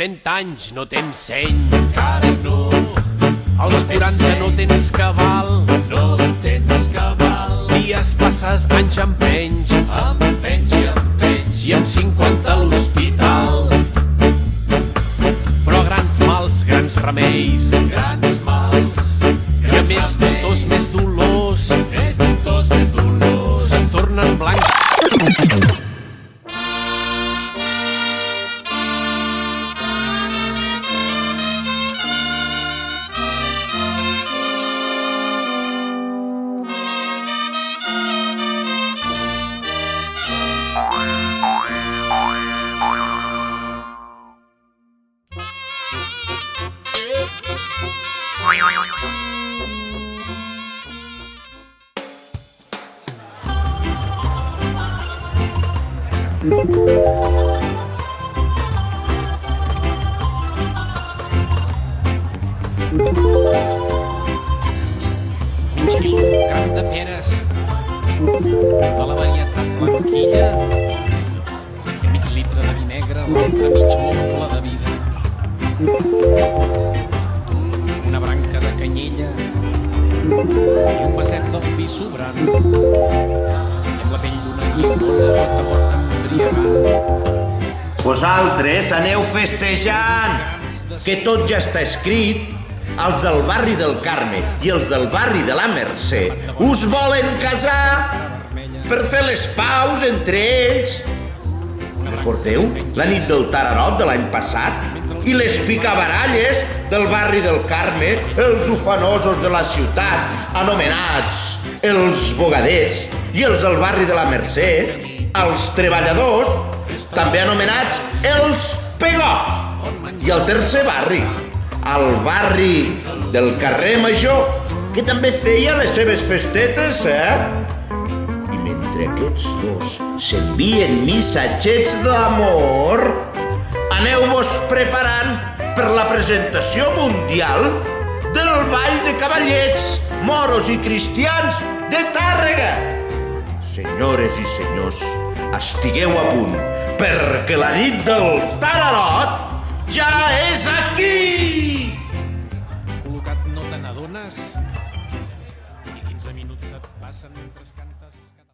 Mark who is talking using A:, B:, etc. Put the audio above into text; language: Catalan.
A: 30 anys no tens seny. Encara no. Als 40 no tens cabal. No tens cabal. Dies passes, anys empenys. Empenys i empenys. I amb 50 a l'hospital. Però grans mals, grans remeis. Grans mals, grans remeis. I a més doctors, més dolors. Més doctors, més dolors. Se'n tornen blancs. Mig quilo gran de peres de la varietat blanquilla i mig litre de vi negre, l'altre mig moble de vida, una branca de canyella i un vaset del vi sobrant i amb la pell d'una llimona gota a gota embriagant.
B: Vosaltres aneu festejant, que tot ja està escrit. Els del barri del Carme i els del barri de la Mercè us volen casar per fer les paus entre ells. Recordeu la nit del tararot de l'any passat i les picabaralles del barri del Carme, els ufanosos de la ciutat, anomenats els bogaders, i els del barri de la Mercè, els treballadors, també anomenats els pegots. I el tercer barri, al barri del carrer Major, que també feia les seves festetes, I mentre aquests dos s'envien missatgets d'amor, aneu-vos preparant per la presentació mundial del ball de cavallets, moros i cristians de Tàrrega. Senyores i senyors, estigueu a punt, perquè la nit del tararot ja és aquí!
A: Col·locat no te n'adones i 15 minuts et passen mentre canta.